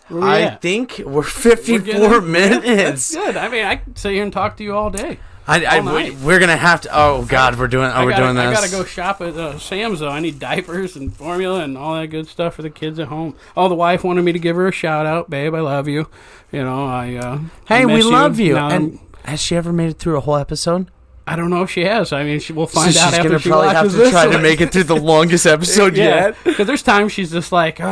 Where we I at? think we're We're 54 getting- minutes. That's good. I mean, I could sit here and talk to you all day. All I night. we're gonna have to. Oh God, we're doing this. I gotta go shop at Sam's though. I need diapers and formula and all that good stuff for the kids at home. Oh, the wife wanted me to give her a shout out, babe. I love you. You know, Hey, we miss love you. Now And has she ever made it through a whole episode? I don't know if she has. I mean, we'll find out she's after gonna she probably have watches to this. try to make it through the longest episode Yeah, yet. because there's times she's just like, oh,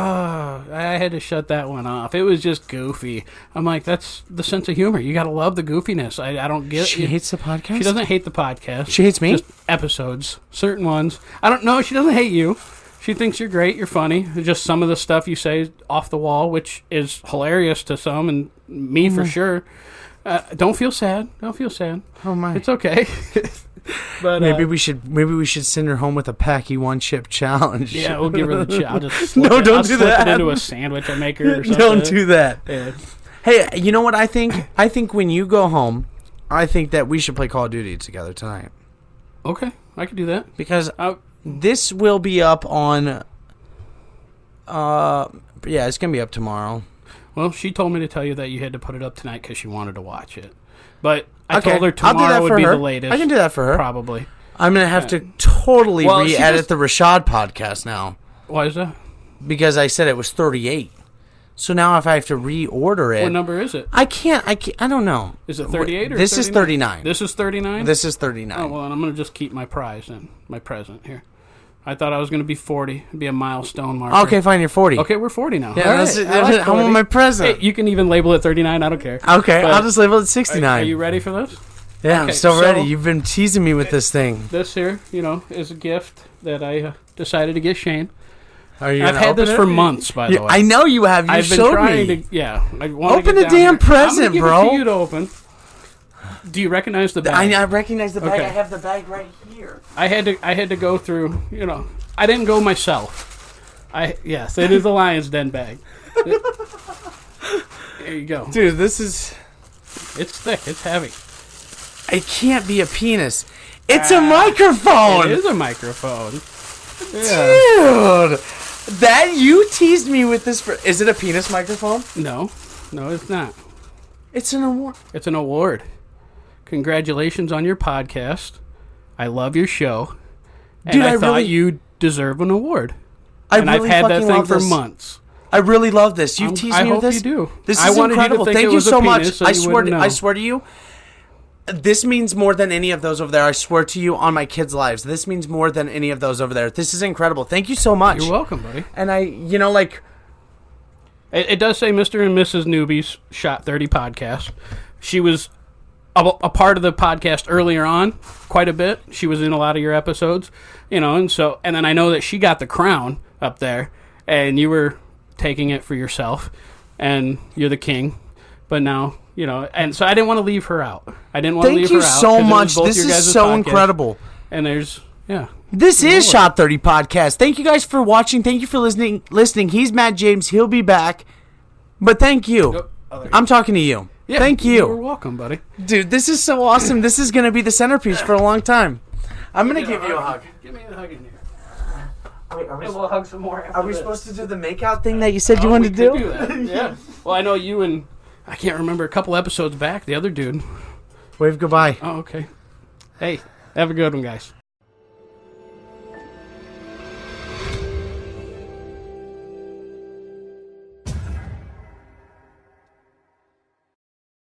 I had to shut that one off. It was just goofy. I'm like, that's the sense of humor. You got to love the goofiness. I don't get. She hates the podcast. She doesn't hate the podcast. She hates me. Just episodes, certain ones. I don't know. She doesn't hate you. She thinks you're great. You're funny. Just some of the stuff you say is off the wall, which is hilarious to some, and me for sure. Don't feel sad. Don't feel sad. Oh my! It's okay. But maybe we should send her home with a Packy one chip challenge. yeah, we'll give her the. I'll just slip No, it, don't I'll do slip that. it into a sandwich I make her or something. Don't do that. Yeah. Hey, you know what I think? I think when you go home, I think that we should play Call of Duty together tonight Okay, I could do that. because this will be up on Yeah, it's going to be up tomorrow. Well, she told me to tell you that you had to put it up tonight because she wanted to watch it. But I Okay, told her I'll do that tomorrow would for be her. the latest. I can do that for her. Probably. I'm going to have to totally Well, she re-edit just- the Rashad podcast now Why is that? because I said it was 38. So now if I have to reorder it... What number is it? I can't. I don't know. Is it 38 or This is 39? 39. This is 39? This is 39. Oh, well, then I'm going to just keep my prize then. My present here. I thought I was going to be 40. It'd be a milestone marker. Okay, fine. You're 40. Okay, we're 40 now. Yeah, All right, I like I want 40. my present. Hey, you can even label it 39. I don't care. Okay, But I'll just label it 69. Are you ready for this? Yeah, I'm Okay, so so- ready. You've been teasing me with this thing. This here, is a gift that I decided to get Shane. Are you I've gonna had open this it? for months, by the way. I know you have. You I've been showed trying me. to. Yeah, I want Open to the get down damn here. I'm present, gonna give bro. It to you to open. Do you recognize the bag? I recognize the bag. Okay. I have the bag right here. I had to go through. I didn't go myself. Yes, it is a Lion's Den bag. There you go. Dude, this is... It's thick. It's heavy. It can't be a penis. It's a microphone! It is a microphone. Dude! That you teased me with this for... Is it a penis microphone? No, it's not. It's an award. It's an award. Congratulations on your podcast. I love your show. And Dude, I I thought really- you deserve an award. I've had that thing love for this. months. I really love this. You teased I me with hope this. you do. This I is wanted you to incredible. think Thank it you was a so much. penis so I you swear. wouldn't know. I swear to you. This means more than any of those over there. I swear to you on my kids' lives. This means more than any of those over there. This is incredible. Thank you so much. You're welcome, buddy. And It does say Mr. and Mrs. Newbies Shot 30 podcast. She was a part of the podcast earlier on, quite a bit. She was in a lot of your episodes, and then I know that she got the crown up there, and you were taking it for yourself, and you're the king. But now, and so I didn't want to leave her out. I didn't want to leave thank her you out. so 'cause it was much. both This your is guys' so podcast, incredible. And there's, This is Shot 30 Podcast. Thank you guys for watching. Thank you for listening. He's Matt James. He'll be back. But thank you. I'm talking to you. Yeah, thank You're you. welcome, buddy. Dude, this is so awesome. This is going to be the centerpiece for a long time. I'm going to give you a hug. Give me a hug in here. Wait, are We'll hug some more after Are we this. supposed to do the makeout thing that you said you Oh, wanted we to could do? that. Yeah. Well, I know you and I can't remember a couple episodes back. The other dude. Wave goodbye. Oh, okay. Hey, have a good one, guys.